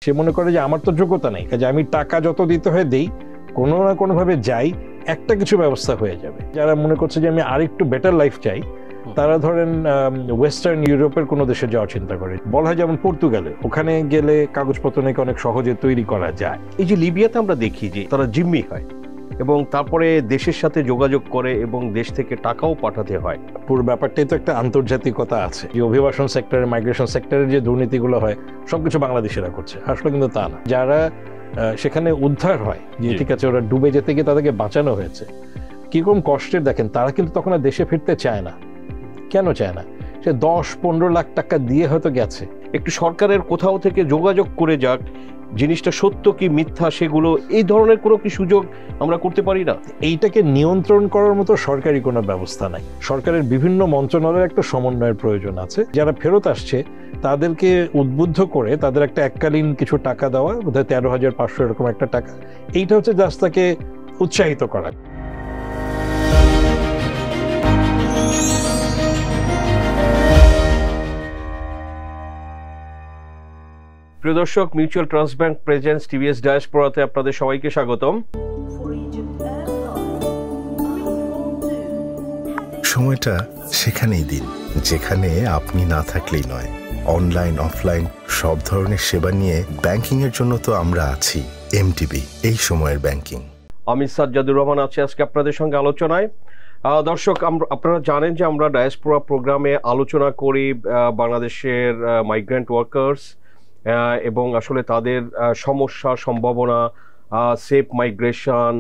সে মনে করে যে আমার তো যোগ্যতা নেই, কাজে আমি টাকা যত দিতে হয় দেই, কোনো না কোনোভাবে যাই, একটা কিছু ব্যবস্থা হয়ে যাবে। যারা মনে করছে যে আমি আরেকটু বেটার লাইফ চাই, তারা ধরেন ওয়েস্টার্ন ইউরোপের কোনো দেশে যাওয়ার চিন্তা করে। বলা হয় যেমন পর্তুগালে, ওখানে গেলে কাগজপত্র নাকি অনেক সহজে তৈরি করা যায়। এই যে লিবিয়াতে আমরা দেখি যে তারা জিম্মি হয় এবং তারপরে দেশের সাথে যোগাযোগ করে এবং দেশ থেকে টাকাও পাঠাতে হয়। পুরো ব্যাপারটাই তো একটা আন্তর্জাতিকতা আছে। যে অভিবাসন সেক্টরে, মাইগ্রেশন সেক্টরের যে দুর্নীতিগুলো হয় সবকিছু বাংলাদেশিরা করছে, আসলে কিন্তু তা না। যারা সেখানে উদ্ধার হয়, যে ঠিক আছে ওরা ডুবে যেতে গিয়ে তাদেরকে বাঁচানো হয়েছে, কিরকম কষ্টের দেখেন, তারা কিন্তু তখন আর দেশে ফিরতে চায় না। কেন চায় না? সে 10-15 লাখ টাকা দিয়ে হয়তো গেছে। একটু সরকারের কোথাও থেকে যোগাযোগ করে যাক, জিনিসটা সত্য কি মিথ্যা সেগুলো, এই ধরনের কোনো কি সুযোগ আমরা করতে পারি না? এইটাকে নিয়ন্ত্রণ করার মতো সরকারি কোনো ব্যবস্থা নাই। সরকারের বিভিন্ন মন্ত্রণালয়ের একটা সমন্বয়ের প্রয়োজন আছে। যারা ফেরত আসছে তাদেরকে উদ্বুদ্ধ করে তাদের একটা এককালীন কিছু টাকা দেওয়া, বোধহয় 13,500 এরকম একটা টাকা, এইটা হচ্ছে জাস্ট তাকে উৎসাহিত করা। প্রিয় দর্শক, mutual trust bank presents TVS ডায়াসপোরাতে আপনাদের সবাইকে স্বাগতম। সময়টা সেখানেই দিন যেখানে আপনি না থাকলেই নয়। অনলাইন অফলাইন সব ধরনের সেবা নিয়ে ব্যাংকিং এর জন্য তো আমরা আছি। এমটিবি, এই সময়ের ব্যাংকিং। আমি সাজ্জাদুর রহমান আছি আজকে আপনাদের সঙ্গে আলোচনায়। দর্শক, আপনারা জানেন যে আমরা ডায়াসপোরা প্রোগ্রামে আলোচনা করি বাংলাদেশের মাইগ্রেন্ট ওয়ার্কার্স এবং আসলে তাদের সমস্যা, সম্ভাবনা, সেফ মাইগ্রেশন,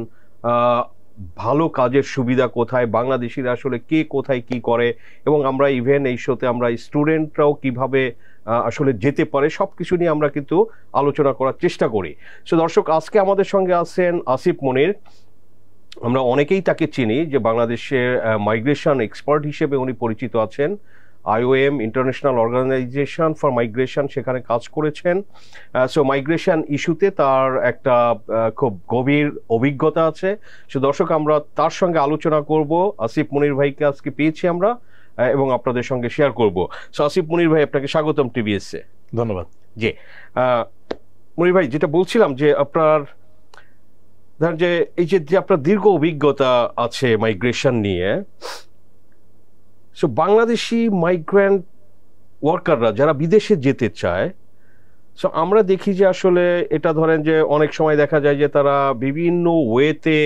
ভালো কাজের সুবিধা কোথায়, বাংলাদেশিরা আসলে কে কোথায় কি করে, এবং আমরা ইভেন এই শোতে আমরা স্টুডেন্টরাও কিভাবে আসলে যেতে পারে, সব কিছু নিয়ে আমরা কিন্তু আলোচনা করার চেষ্টা করি। সো দর্শক, আজকে আমাদের সঙ্গে আছেন আসিফ মনির। আমরা অনেকেই তাকে চিনি যে বাংলাদেশের মাইগ্রেশন এক্সপার্ট হিসেবে উনি পরিচিত আছেন। IOM, International Organization for Migration, সেখানে কাজ করেছেন। সো মাইগ্রেশন ইস্যুতে তার একটা খুব গভীর অভিজ্ঞতা আছে। সো দর্শক, আমরা তার সঙ্গে আলোচনা করব। আসিফ মনির ভাইকে আজকে পেয়েছি আমরা এবং আপনাদের সঙ্গে শেয়ার করব। সো আসিফ মনির ভাই, আপনাকে স্বাগতম টিভিএসে। ধন্যবাদ। জি মনির ভাই, যেটা বলছিলাম যে আপনার ধরেন যে এই যে আপনার দীর্ঘ অভিজ্ঞতা আছে মাইগ্রেশন নিয়ে, সো বাংলাদেশি মাইগ্রেন্ট ওয়ার্কাররা যারা বিদেশে যেতে চায়, সো আমরা দেখি যে আসলে এটা ধরেন যে অনেক সময় দেখা যায় যে তারা বিভিন্ন ওয়েতে,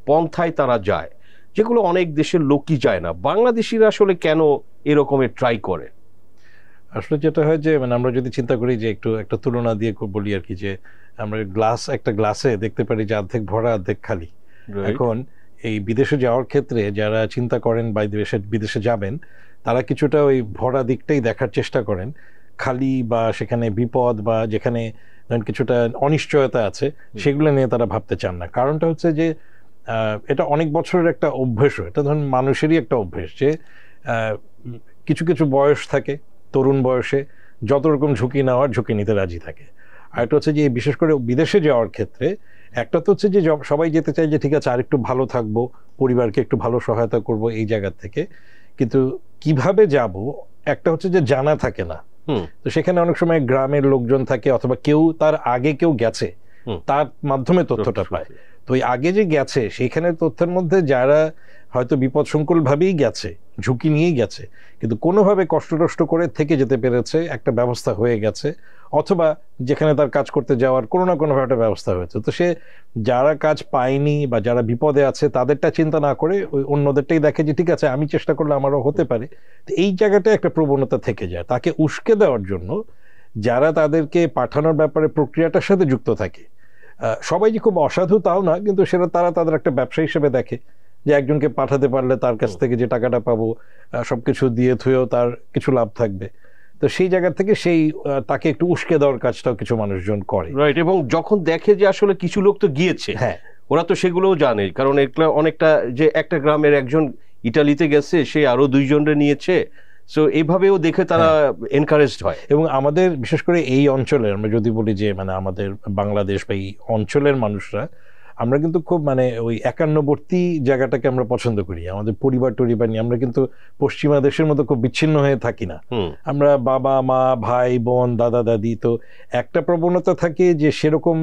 পন্থায় তারা যায়, যেগুলো অনেক দেশের লোকই যায় না। বাংলাদেশিরা আসলে কেন এরকমের ট্রাই করে? আসলে যেটা হয় যে আমরা যদি চিন্তা করি যে একটু একটা তুলনা দিয়ে বলি আর কি, যে আমরা একটা গ্লাসে দেখতে পারি যে অর্ধেক ভরা অর্ধেক খালি। এখন এই বিদেশে যাওয়ার ক্ষেত্রে যারা চিন্তা করেন বা বিদেশে যাবেন, তারা কিছুটা ওই ভরা দিকটাই দেখার চেষ্টা করেন। খালি বা সেখানে বিপদ বা যেখানে কিছুটা অনিশ্চয়তা আছে, সেগুলো নিয়ে তারা ভাবতে চান না। কারণটা হচ্ছে যে এটা অনেক বছরের একটা অভ্যেসও, এটা ধরুন মানুষেরই একটা অভ্যেস যে কিছু কিছু বয়স থাকে, তরুণ বয়সে যত রকম ঝুঁকি নেওয়ার ঝুঁকি নিতে রাজি থাকে। আর একটা হচ্ছে যে বিশেষ করে বিদেশে যাওয়ার ক্ষেত্রে একটা তো হচ্ছে যে সবাই যেতে চায় যে ঠিক আছে আরেকটু ভালো থাকবো, পরিবারকে একটু ভালো সহায়তা করব এই জায়গা থেকে, কিন্তু কিভাবে যাব একটা হচ্ছে যে জানা থাকে না। তো সেখানে অনেক সময় গ্রামের লোকজন থাকে অথবা কেউ তার আগে কেউ গেছে, তার মাধ্যমে তথ্যটা পায়। তো ওই আগে যে গেছে সেইখানে তথ্যের মধ্যে যারা হয়তো বিপদসংকুল ভাবেই গেছে, ঝুঁকি নিয়েই গেছে, কিন্তু কোনোভাবে কষ্ট করে থেকে যেতে পেরেছে, একটা ব্যবস্থা হয়ে গেছে, অথবা যেখানে তার কাজ করতে যাওয়ার কোনো না কোনোভাবে একটা ব্যবস্থা হয়েছে, তো সে যারা কাজ পায়নি বা যারা বিপদে আছে তাদেরটা চিন্তা না করে ওই অন্যদেরটাই দেখে যে ঠিক আছে আমি চেষ্টা করলে আমারও হতে পারে। তো এই জায়গাটা একটা প্রবণতা থেকে যায়। তাকে উস্কে দেওয়ার জন্য যারা তাদেরকে পাঠানোর ব্যাপারে প্রক্রিয়াটার সাথে যুক্ত থাকে, সবাই যে খুব অসাধু তাও না, কিন্তু সেটা তারা তাদের একটা ব্যবসা হিসেবে দেখে যে একজনকে পাঠাতে পারলে তার কাছ থেকে যে টাকাটা পাবো সবকিছু দিয়ে থুয়েও তার কিছু লাভ থাকবে। তো সেই জায়গা থেকে তাকে একটু উস্কে দেওয়ার কাজটাও কিছু মানুষজন করে। রাইট। এবং যখন দেখে যে আসলে কিছু লোক তো গিয়েছে, হ্যাঁ, ওরা তো সেগুলোও জানে, কারণ অনেকটা যে একটা গ্রামের একজন ইটালিতে গেছে, সে আরো 2 জনরে নিয়েছে, সো এইভাবেও দেখে তারা এনকারেজড হয়। এবং আমাদের বিশেষ করে এই অঞ্চলের, আমরা যদি বলি যে আমাদের বাংলাদেশ বা এই অঞ্চলের মানুষরা, আমরা কিন্তু খুব মানে ওই একান্নবর্তী জায়গাটাকে আমরা পছন্দ করি, আমাদের পরিবার টরিবার নিয়ে আমরা কিন্তু পশ্চিমা দেশের মতো খুব বিচ্ছিন্ন হয়ে থাকি না। আমরা বাবা মা ভাই বোন দাদা দাদি, তো একটা প্রবণতা থাকে যে সেরকম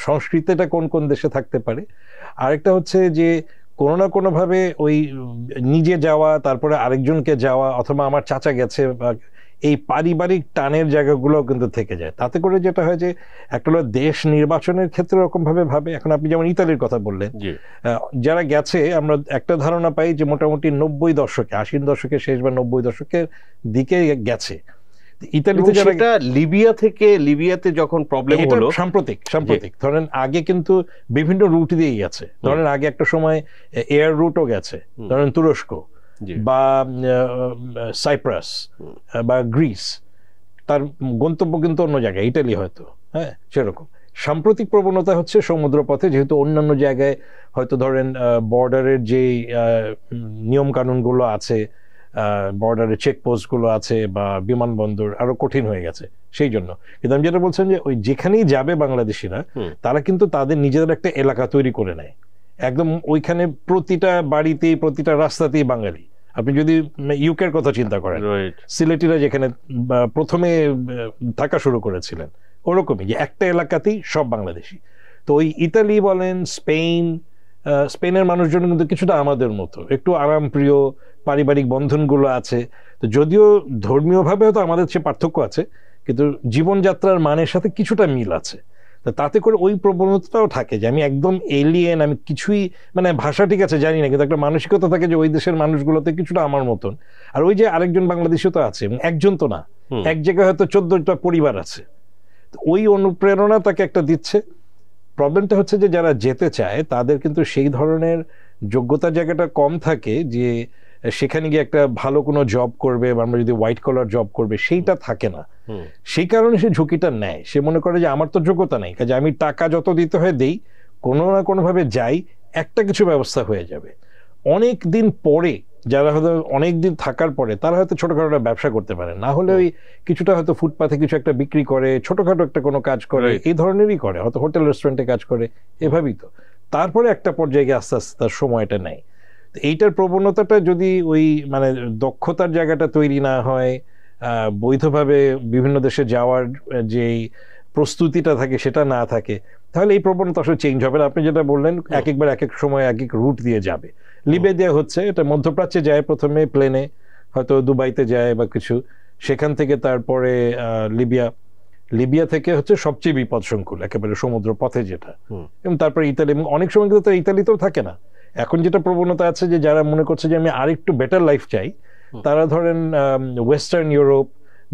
সংস্কৃতিটা কোন কোন দেশে থাকতে পারে। আরেকটা হচ্ছে যে কোনো না কোনোভাবে ওই নিজে যাওয়া, তারপরে আরেকজনকে যাওয়া, অথবা আমার চাচা গেছে, এই পারিবারিক টানের জায়গাগুলো কিন্তু থেকে যায়। তাতে করে যেটা হয় যে একটা হলো দেশ নির্বাচনের ক্ষেত্রে এরকম ভাবে ভাবে। এখন আপনি যেমন ইতালির কথা বললেন, যারা গেছে আমরা একটা ধারণা পাই যে মোটামুটি 90 দশকে, 80 দশকের শেষ বা 90 দশকের দিকে গেছে। ইতালিতে যারা লিবিয়াতে যখন প্রবলেম হলো সাম্প্রতিক ধরেন, আগে কিন্তু বিভিন্ন রুট দিয়েই গেছে। ধরেন আগে একটা সময় এয়ার রুটও গেছে, ধরেন তুরস্ক বা সাইপ্রাস বা গ্রিস, তার গন্তব্য কিন্তু অন্য জায়গায়, ইটালি হয়তো, হ্যাঁ সেরকম। সাম্প্রতিক প্রবণতা হচ্ছে সমুদ্র পথে, যেহেতু অন্যান্য জায়গায় হয়তো ধরেন বর্ডারের যে নিয়ম কানুনগুলো আছে, বর্ডারে চেকপোস্টগুলো আছে বা বিমানবন্দর আরো কঠিন হয়ে গেছে, সেই জন্য। কিন্তু আমি যেটা বলছেন যে ওই যেখানেই যাবে বাংলাদেশিরা, তারা কিন্তু তাদের নিজেদের একটা এলাকা তৈরি করে নেয় একদম। ওইখানে প্রতিটা বাড়িতেই প্রতিটা রাস্তাতেই বাঙালি। আপনি যদি ইউকের কথা চিন্তা করেন, সিলেটিরা যেখানে প্রথমে থাকা শুরু করেছিলেন, ওরকমই যে একটা এলাকাতেই সব বাংলাদেশি। তো ওই ইতালি বলেন, স্পেনের মানুষজন কিন্তু কিছুটা আমাদের মতো, একটু আরামপ্রিয়, পারিবারিক বন্ধনগুলো আছে। তো যদিও ধর্মীয়ভাবে হয়তো আমাদের চেয়ে পার্থক্য আছে, কিন্তু জীবনযাত্রার মানের সাথে কিছুটা মিল আছে। তাতে করে ওই প্রবণতাটাও থাকে যে আমি একদম এলিয়েন, আমি কিছুই মানে ভাষা ঠিক আছে জানি না, কিন্তু একটা মানসিকতা থাকে যে ওই দেশের মানুষগুলোতে কিছুটা আমার মতন। আর ওই যে আরেকজন বাংলাদেশি তো আছে, একজন তো না, এক জায়গায় হয়তো 14টা পরিবার আছে, ওই অনুপ্রেরণা তাকে একটা দিচ্ছে। প্রবলেমটা হচ্ছে যে যারা যেতে চায় তাদের কিন্তু সেই ধরনের যোগ্যতার জায়গাটা কম থাকে যে সেখানে গিয়ে একটা ভালো কোনো জব করবে, বা আমরা যদি হোয়াইট কলার জব করবে, সেইটা থাকে না। সেই কারণে সে ঝুঁকিটা নেয়। সে মনে করে যে আমার তো যোগ্যতা নেই, কাজে আমি টাকা যত দিতে হয় দেই, কোনো না কোনোভাবে যাই, একটা কিছু ব্যবস্থা হয়ে যাবে। অনেক দিন পরে যারা হয়তো অনেক দিন থাকার পরে তারা হয়তো ছোটখাটো একটা ব্যবসা করতে পারে, না হলে ওই কিছুটা হয়তো ফুটপাথে কিছু একটা বিক্রি করে, ছোটখাটো একটা কোনো কাজ করে, এই ধরনেরই করে, হয়তো হোটেল রেস্টুরেন্টে কাজ করে, এভাবেই তো। তারপরে একটা পর্যায়ে আস্তে আস্তে তার সময়টা নেয়। এইটার প্রবণতাটা যদি ওই মানে দক্ষতার জায়গাটা তৈরি না হয়, বৈধভাবে বিভিন্ন দেশে যাওয়ার যেই প্রস্তুতিটা থাকে সেটা না থাকে, তাহলে এই প্রবণতা আসলে চেঞ্জ হবে না। আপনি যেটা বললেন, এক একবার এক এক সময় এক এক রুট দিয়ে যাবে। লিবিয়া দেওয়া হচ্ছে, এটা মধ্যপ্রাচ্যে যায় প্রথমে প্লেনে, হয়তো দুবাইতে যায় বা কিছু, সেখান থেকে তারপরে লিবিয়া থেকে হচ্ছে সবচেয়ে বিপদসংকুল একেবারে সমুদ্র পথে যেটা, এবং তারপরে ইতালি, এবং অনেক সময় কিন্তু ইতালিতেও থাকে না। এখন যেটা প্রবণতা আছে যে যারা মনে করছে যে আমি আরেকটু বেটার লাইফ চাই, তারা ধরেন ওয়েস্টার্ন ইউরোপ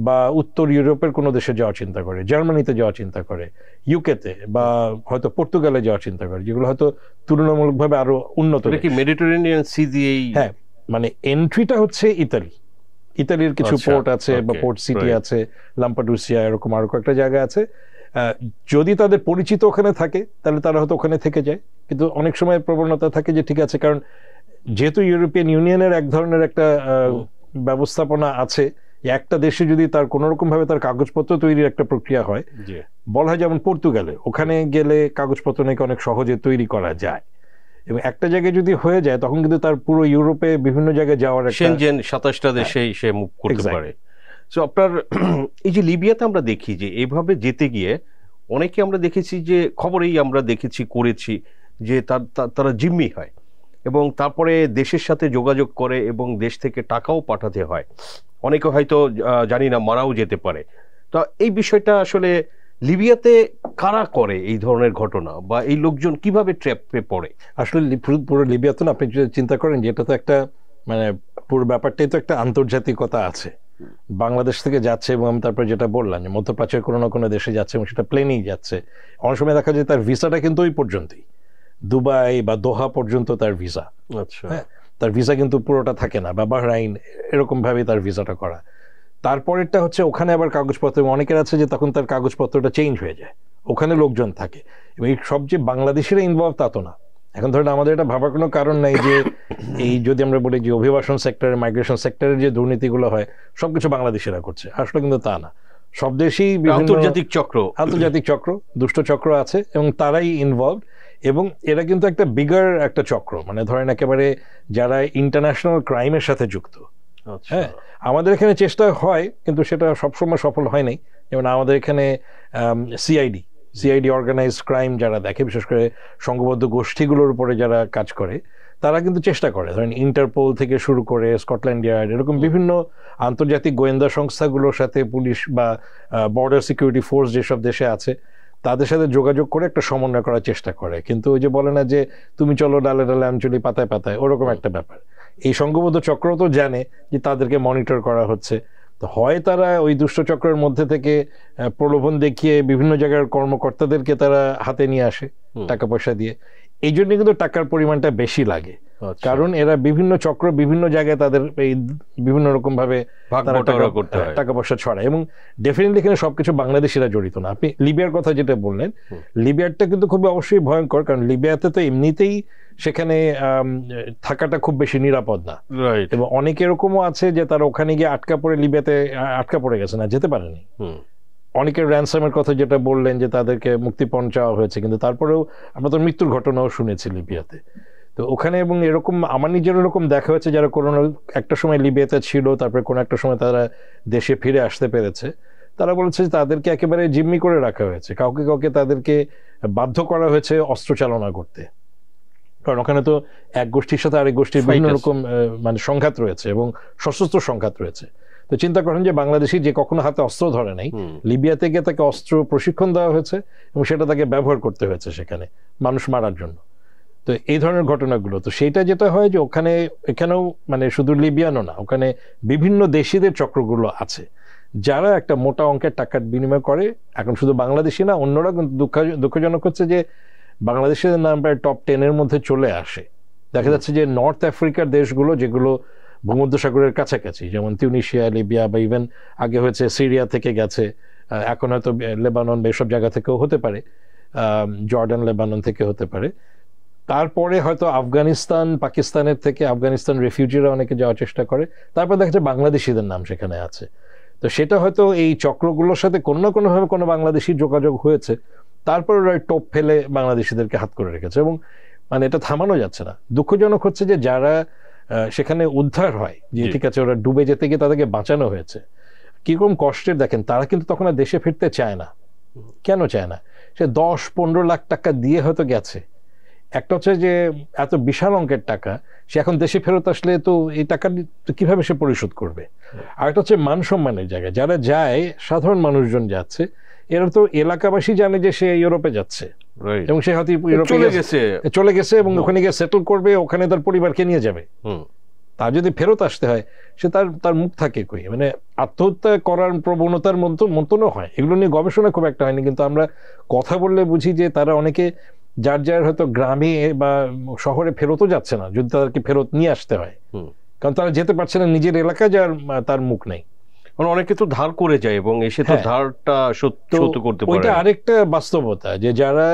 বা উত্তর ইউরোপের কোনো দেশে যাওয়ার চিন্তা করে, জার্মানিতে যাওয়ার চিন্তা করে, ইউকেতে বা হয়তো পর্তুগালে যাওয়ার চিন্তা করে, যেগুলো হয়তো তুলনামূলকভাবে আরো উন্নত। মেডিটেরেনিয়ান সি দিয়েই, হ্যাঁ, মানে এন্ট্রিটা হচ্ছে ইতালির কিছু পোর্ট আছে বা পোর্ট সিটি আছে, লাম্পাডুসিয়া, এরকম আরো কয়েকটা জায়গা আছে। যদি তাদের পরিচিত ওখানে থাকে তাহলে তারা হয়তো ওখানে থেকে যায়। কিন্তু অনেক সময় প্রবণতা থাকে যে ঠিক আছে, কারণ যেহেতু ইউরোপিয়ান ইউনিয়নের এক ধরনের একটা ব্যবস্থাপনা আছে, একটা দেশে যদি তার কোন রকম ভাবে তার কাগজপত্র তৈরির একটা প্রক্রিয়া হয়, বলা হয় যেমন পর্তুগালে, ওখানে গেলে কাগজপত্র নাকি অনেক সহজে তৈরি করা যায়, এবং একটা জায়গায় যদি হয়ে যায় তখন কিন্তু তার পুরো ইউরোপে বিভিন্ন জায়গায় যাওয়ার সেনজেন 27টা দেশে সে মুভ করতে পারে। সো আপনার এই যে লিবিয়াতে আমরা দেখি যে এইভাবে যেতে গিয়ে অনেকে আমরা দেখেছি যে খবরেই আমরা দেখেছি করেছি যে তারা জিম্মি হয় এবং তারপরে দেশের সাথে যোগাযোগ করে এবং দেশ থেকে টাকাও পাঠাতে হয়, অনেকে হয়তো জানি না মারাও যেতে পারে। তো এই বিষয়টা আসলে লিবিয়াতে কারা করে এই ধরনের ঘটনা, বা এই লোকজন কিভাবে ট্র্যাপে পড়ে? আসলে পুরো লিবিয়াতে না, আপনি যদি চিন্তা করেন যে এটা তো একটা মানে পুরো ব্যাপারটাই তো একটা আন্তর্জাতিকতা আছে। বাংলাদেশ থেকে যাচ্ছে এবং আমি তারপরে যেটা বললাম যে মধ্যপ্রাচ্যের কোনো না কোনো দেশে যাচ্ছে এবং সেটা প্লেনেই যাচ্ছে। অনেক সময় দেখা যায় তার ভিসাটা কিন্তু ওই পর্যন্তই, দুবাই বা দোহা পর্যন্ত তার ভিসা। আচ্ছা, হ্যাঁ, তার ভিসা কিন্তু পুরোটা থাকে না, বা বাহরাইন, এরকম ভাবে তার ভিসাটা করা। তারপরেরটা হচ্ছে ওখানে আবার কাগজপত্র, অনেকের আছে যে তখন তার কাগজপত্রটা চেঞ্জ হয়ে যায়, ওখানে লোকজন থাকে, এবং এই সব যে বাংলাদেশিরা ইনভলভ তা তো না। এখন ধরেন আমাদের এটা ভাবার কোনো কারণ নাই যে এই যদি আমরা বলি যে অভিবাসন সেক্টরে, মাইগ্রেশন সেক্টরের যে দুর্নীতিগুলো হয় সবকিছু বাংলাদেশিরা করছে, আসলে কিন্তু তা না। সব দেশেই আন্তর্জাতিক চক্র দুষ্ট চক্র আছে এবং তারাই ইনভলভ, এবং এরা কিন্তু একটা বিগার একটা চক্র, মানে ধরেন একেবারে যারা ইন্টারন্যাশনাল ক্রাইমের সাথে যুক্ত। হ্যাঁ, আমাদের এখানে চেষ্টা হয় কিন্তু সেটা সবসময় সফল হয় নাই। যেমন আমাদের এখানে সিআইডি অর্গানাইজড ক্রাইম যারা দেখে, বিশেষ করে সংঘবদ্ধ গোষ্ঠীগুলোর উপরে যারা কাজ করে, তারা কিন্তু চেষ্টা করে, ধরেন ইন্টারপোল থেকে শুরু করে স্কটল্যান্ড ইয়ার্ড, এরকম বিভিন্ন আন্তর্জাতিক গোয়েন্দা সংস্থাগুলোর সাথে পুলিশ বা বর্ডার সিকিউরিটি ফোর্স যেসব দেশে আছে তাদের সাথে যোগাযোগ করে একটা সমন্বয় করার চেষ্টা করে। কিন্তু ওই যে বলে না যে তুমি চলো ডালে ডালে আমি চলি পাতায় পাতায়, ওরকম একটা ব্যাপার। এই সংঘবদ্ধ চক্র তো জানে যে তাদেরকে মনিটর করা হচ্ছে, তো হয় তারা ওই দুষ্ট চক্রের মধ্যে থেকে প্রলোভন দেখিয়ে বিভিন্ন জায়গার কর্মকর্তাদেরকে তারা হাতে নিয়ে আসে টাকা পয়সা দিয়ে। এই জন্য কিন্তু টাকার পরিমাণটা বেশি লাগে, কারণ এরা বিভিন্ন চক্র বিভিন্ন জায়গায় তাদের এই বিভিন্ন রকম ভাবে টাকা পয়সা ছড়ায়। এবং ডেফিনেটলি এখানে সবকিছু বাংলাদেশিরা জড়িত না। আপনি লিবিয়ার কথা যেটা বললেন, লিবিয়ারটা কিন্তু খুবই অবশ্যই ভয়ঙ্কর, কারণ লিবিয়াতে তো এমনিতেই সেখানে থাকাটা খুব বেশি নিরাপদ না, এবং অনেক এরকমও আছে যে তারা ওখানে গিয়ে লিবিয়াতে আটকা পড়ে গেছে, না যেতে পারেনি। অনেকের র্যানসামের কথা যেটা বললেন যে তাদেরকে মুক্তিপণ চাওয়া হয়েছে, কিন্তু তারপরেও আমরা তো মৃত্যুর ঘটনাও শুনেছি লিবিয়াতে। তো ওখানে এবং এরকম আমার নিজের এরকম দেখা হয়েছে যারা কোনো একটা সময় লিবিয়াতে ছিল, তারপরে কোনো একটা সময় তারা দেশে ফিরে আসতে পেরেছে, তারা বলেছে যে তাদেরকে একেবারে জিম্মি করে রাখা হয়েছে, কাউকে কাউকে তাদেরকে বাধ্য করা হয়েছে অস্ত্র চালনা করতে, কারণ ওখানে তো এক গোষ্ঠীর সাথে আরেক গোষ্ঠীর বিভিন্ন রকম মানে সংঘাত রয়েছে এবং সশস্ত্র সংঘাত রয়েছে। তো চিন্তা করেন যে বাংলাদেশি যে কখনো হাতে অস্ত্র ধরে নাই, লিবিয়া থেকে তাকে অস্ত্র প্রশিক্ষণ দেওয়া হয়েছে এবং সেটা তাকে ব্যবহার করতে হয়েছে সেখানে মানুষ মারার জন্য। তো এই ধরনের ঘটনাগুলো, তো সেইটা যেটা হয় যে এখানেও মানে শুধু লিবিয়ানো না, ওখানে বিভিন্ন দেশিদের চক্রগুলো আছে যারা একটা মোটা অঙ্কের টাকার বিনিময় করে। এখন শুধু বাংলাদেশি না, অন্যরা কিন্তু দুঃখজনক হচ্ছে যে বাংলাদেশের নাম প্রায় টপ 10-এর মধ্যে চলে আসে। দেখা যাচ্ছে যে নর্থ আফ্রিকার দেশগুলো যেগুলো ভূমধ্যসাগরের কাছাকাছি, যেমন তিউনিশিয়া, লিবিয়া, বা ইভেন আগে হয়েছে সিরিয়া থেকে গেছে, এখন হয়তো লেবানন বা এসব জায়গা থেকেও হতে পারে, জর্ডান লেবানন থেকে হতে পারে, তারপরে হয়তো আফগানিস্তান পাকিস্তানের থেকে আফগানিস্তান রেফিউজিরা অনেকে যাওয়ার চেষ্টা করে, তারপর দেখা যাচ্ছে বাংলাদেশিদের নাম সেখানে আছে। তো সেটা হয়তো এই চক্রগুলোর সাথে কোনো না কোনোভাবে কোনো বাংলাদেশি যোগাযোগ হয়েছে, তারপরে ওরা টোপ ফেলে বাংলাদেশিদেরকে হাত করে রেখেছে, এবং মানে এটা থামানো যাচ্ছে না। দুঃখজনক হচ্ছে যে যারা সেখানে উদ্ধার হয়, যে ঠিক আছে ওরা ডুবে যেতে গিয়ে তাদেরকে বাঁচানো হয়েছে, কিরকম কষ্টের দেখেন, তারা কিন্তু তখন আর দেশে ফিরতে চায় না। কেন চায় না? সে 10-15 লাখ টাকা দিয়ে হয়তো গেছে, একটা হচ্ছে যে এত বিশাল অঙ্কের টাকা, সে এখন দেশে ফেরত আসলে তো এই টাকা কিভাবে সে পরিশোধ করবে। আর একটা হচ্ছে মান সম্মানের জায়গা, যারা যায় সাধারণ মানুষজন যাচ্ছে, এরা তো এলাকাবাসী জানে যে সে ইউরোপে যাচ্ছে এবং সে হয়তো ইউরোপে চলে গেছে এবং ওখানে গিয়ে সেটেল করবে, ওখানে তার পরিবারকে নিয়ে যাবে। তার যদি ফেরত আসতে হয়, সে তার মুখ থাকে কই, মানে আত্মহত্যা করার প্রবণতার মন্তনও হয়। এগুলো নিয়ে গবেষণা খুব একটা হয়নি, কিন্তু আমরা কথা বললে বুঝি যে তারা অনেকে যার হয়তো গ্রামে বা শহরে ফেরতও যাচ্ছে না যদি তাদেরকে ফেরত নিয়ে আসতে হয়, কারণ তারা যেতে পারছে না নিজের এলাকায়, যার তার মুখ নেই। অনেকে তো ধার করে যায় এবং এসে তো ধারটা শোধ করতে পারে। ওইটা আরেকটা বাস্তবতা, যে যারা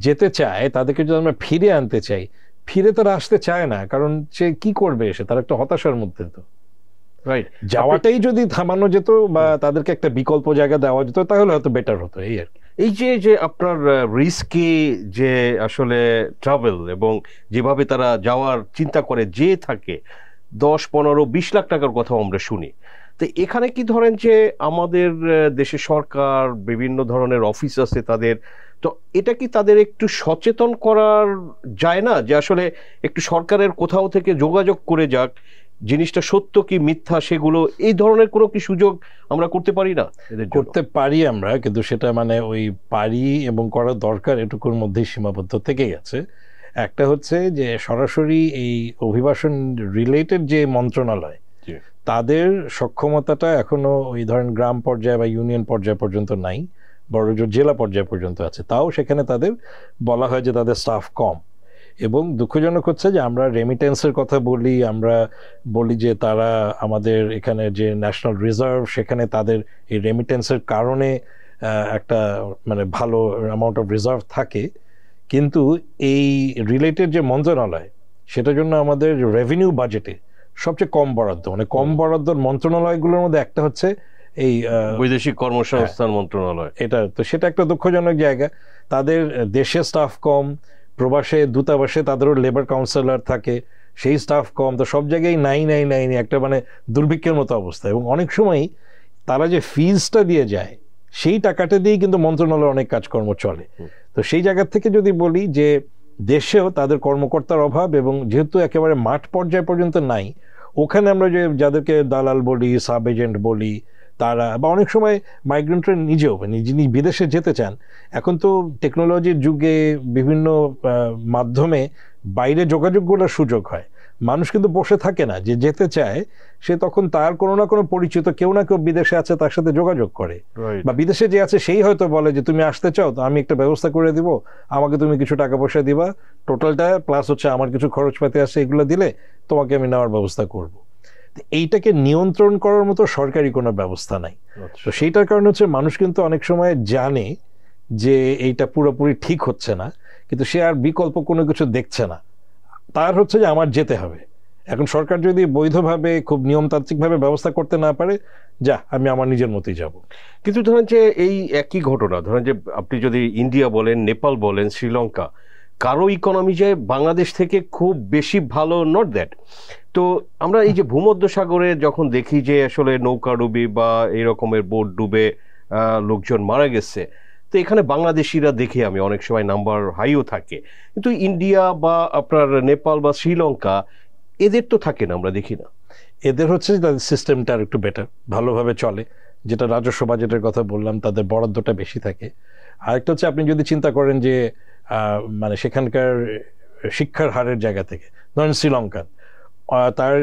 যেতে চায় তাদেরকে যদি আমরা ফিরে আনতে চাই, ফিরে তারা আসতে চায় না, কারণ সে কি করবে এসে, তার একটা হতাশার মধ্যে। তো যাওয়াটাই যদি থামানো যেত বা তাদেরকে একটা বিকল্প জায়গা দেওয়া যেত, তাহলে হয়তো বেটার হতো। এই আর কি। এই যে আপনার রিস্কি যে আসলে ট্রাভেল এবং যেভাবে তারা যাওয়ার চিন্তা করে যে থাকে, 10, 15, 20 লাখ টাকার কথাও আমরা শুনি। তো এখানে কি ধরেন যে আমাদের দেশের সরকার বিভিন্ন ধরনের অফিস আছে তাদের, তো এটা কি তাদের একটু সচেতন করার যায় না, যে আসলে একটু সরকারের কোথাও থেকে যোগাযোগ করে যাক, জিনিসটা সত্য কি মিথ্যা সেগুলো, এই ধরনের কোনো কি সুযোগ আমরা করতে পারি না? করতে পারি আমরা, কিন্তু সেটা মানে ওই পারি এবং করার দরকার এটুকুর মধ্যেই সীমাবদ্ধ থেকে গেছে। একটা হচ্ছে যে সরাসরি এই অভিবাসন রিলেটেড যে মন্ত্রণালয়, তাদের সক্ষমতাটা এখনো ওই ধরেন গ্রাম পর্যায়ে বা ইউনিয়ন পর্যায় পর্যন্ত নাই, বড় জোর জেলা পর্যায় পর্যন্ত আছে। তাও সেখানে তাদের বলা হয় যে তাদের স্টাফ কম। এবং দুঃখজনক হচ্ছে যে আমরা রেমিটেন্সের কথা বলি, আমরা বলি যে তারা আমাদের এখানে যে ন্যাশনাল রিজার্ভ, সেখানে তাদের এই রেমিটেন্সের কারণে একটা মানে ভালো অ্যামাউন্ট অফ রিজার্ভ থাকে, কিন্তু এই রিলেটেড যে মন্ত্রণালয়, সেটার জন্য আমাদের রেভিনিউ বাজেটে সবচেয়ে কম বরাদ্দ, মানে কম বরাদ্দর মন্ত্রণালয়গুলোর মধ্যে একটা হচ্ছে এই বৈদেশিক কর্মসংস্থান মন্ত্রণালয়, এটা তো সেটা একটা দুঃখজনক জায়গা। তাদের দেশে স্টাফ কম, প্রবাসে দূতাবাসে তাদেরও লেবার কাউন্সিলর থাকে, সেই স্টাফ কম, তো সব জায়গায় নাই একটা মানে দুর্ভিক্ষের মতো অবস্থা। এবং অনেক সময় তারা যে ফিজটা দিয়ে যায় সেই টাকাটা দিয়েই কিন্তু মন্ত্রণালয়ের অনেক কাজকর্ম চলে। তো সেই জায়গা থেকে যদি বলি যে দেশেও তাদের কর্মকর্তার অভাব, এবং যেহেতু একেবারে মাঠ পর্যায় পর্যন্ত নাই, ওখানে আমরা যে যাদেরকে দালাল বলি, সাব এজেন্ট বলি, তারা বা অনেক সময় মাইগ্রেন্টরা নিজেও যিনি বিদেশে যেতে চান, এখন তো টেকনোলজির যুগে বিভিন্ন মাধ্যমে বাইরে যোগাযোগ করার সুযোগ হয়। মানুষ কিন্তু বসে থাকে না, যে যেতে চায় সে তখন তার কোনো না কোনো পরিচিত কেউ না কেউ বিদেশে আছে তার সাথে যোগাযোগ করে, বা বিদেশে যে আছে সেই হয়তো বলে যে তুমি আসতে চাও তো আমি একটা ব্যবস্থা করে দিব, আমাকে তুমি কিছু টাকা পয়সা দিবা, টোটালটা প্লাস হচ্ছে আমার কিছু খরচপাতি আছে, এগুলো দিলে তোমাকে আমি নেওয়ার ব্যবস্থা করব। এইটাকে নিয়ন্ত্রণ করার মতো সরকারি কোনো ব্যবস্থা নাই। তো সেইটার কারণে হচ্ছে মানুষ কিন্তু অনেক সময় জানে যে এইটা পুরোপুরি ঠিক হচ্ছে না, কিন্তু সে আর বিকল্প কোনো কিছু দেখছে না, তার হচ্ছে যে আমার যেতে হবে। এখন সরকার যদি বৈধভাবে খুব নিয়মতান্ত্রিকভাবে ব্যবস্থা করতে না পারে, যা আমি আমার নিজের মতোই যাব। কিন্তু ধরেন যে এই একই ঘটনা, ধরেন যে আপনি যদি ইন্ডিয়া বলেন, নেপাল বলেন, শ্রীলঙ্কা, কারো ইকোনমি যে বাংলাদেশ থেকে খুব বেশি ভালো, নট দ্যাট। তো আমরা এই যে ভূমধ্যসাগরে যখন দেখি যে আসলে নৌকা ডুবি বা এই রকমের বোট ডুবে লোকজন মারা গেছে, তো এখানে বাংলাদেশিরা দেখি আমি অনেক সময় নাম্বার হাইও থাকে, কিন্তু ইন্ডিয়া বা আপনার নেপাল বা শ্রীলঙ্কা এদের তো থাকে না, আমরা দেখি না। এদের হচ্ছে তাদের সিস্টেমটা আর একটু বেটার, ভালোভাবে চলে, যেটা রাজস্ব বাজেটের কথা বললাম, তাদের বরাদ্দটা বেশি থাকে। আরেকটা হচ্ছে আপনি যদি চিন্তা করেন যে মানে সেখানকার শিক্ষার হারের জায়গা থেকে, ধরেন শ্রীলঙ্কান, তার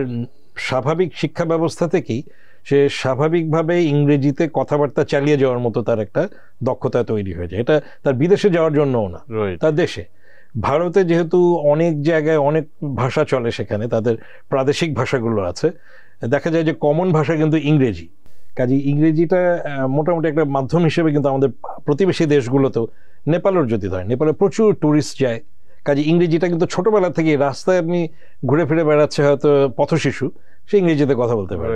স্বাভাবিক শিক্ষা ব্যবস্থা থেকেই সে স্বাভাবিকভাবে ইংরেজিতে কথাবার্তা চালিয়ে যাওয়ার মতো তার একটা দক্ষতা তৈরি হয়ে যায়। এটা তার বিদেশে যাওয়ার জন্যও না, তার দেশে। ভারতে যেহেতু অনেক জায়গায় অনেক ভাষা চলে, সেখানে তাদের প্রাদেশিক ভাষাগুলো আছে, দেখা যায় যে কমন ভাষা কিন্তু ইংরেজি। কাজে ইংরেজিটা মোটামুটি একটা মাধ্যম হিসেবে কিন্তু আমাদের প্রতিবেশী দেশগুলোতেও, নেপালের যদি ধরেন, নেপালে প্রচুর ট্যুরিস্ট যায়, কাজে ইংরেজিটা কিন্তু ছোটবেলা থেকে রাস্তায় আপনি ঘুরে ফিরে বেড়াচ্ছে হয়তো পথশিশু, সে ইংরেজিতে কথা বলতে পারে।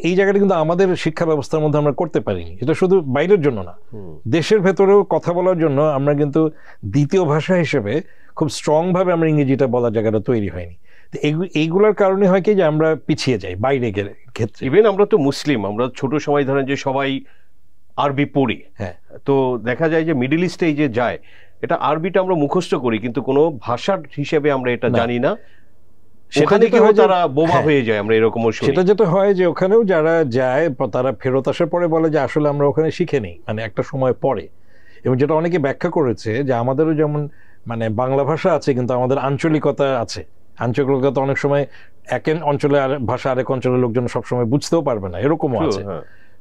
এই জায়গাটা কিন্তু আমাদের শিক্ষা ব্যবস্থার মধ্যে আমরা করতে পারিনি। এটা শুধু বাইরের জন্য না, দেশের ভেতরেও কথা বলার জন্য আমরা কিন্তু দ্বিতীয় ভাষা হিসেবে খুব স্ট্রং ভাবে আমরা ইংরেজিটা বলার জায়গাটা তৈরি হয়নি। এইগুলোর কারণে হয় কি যে আমরা পিছিয়ে যাই বাইরে ক্ষেত্রে। ইভেন আমরা তো মুসলিম, আমরা ছোট সময় ধরেন যে সবাই আরবি পড়ি, হ্যাঁ, তো দেখা যায় যে মিডল ইস্টে যে যায়, এটা আরবিটা আমরা মুখস্থ করি, কিন্তু কোনো ভাষার হিসেবে আমরা এটা জানি না। সেখানে কি হয়, তারা বোমা হয়ে যায়, আমরা এরকম। সেটা যেটা হয় যে ওখানেও যারা যায় তারা ফেরত আসার পরে বলে যে আসলে আমরা ওখানে শিখে নেই, মানে একটা সময় পরে। এবং যেটা অনেকে ব্যাখ্যা করেছে যে আমাদেরও যেমন মানে বাংলা ভাষা আছে, কিন্তু আমাদের আঞ্চলিকতা আছে। আঞ্চলিকতা অনেক সময় এক অঞ্চলে ভাষা আরেক অঞ্চলের লোকজন সবসময় বুঝতেও পারবে না, এরকমও আছে।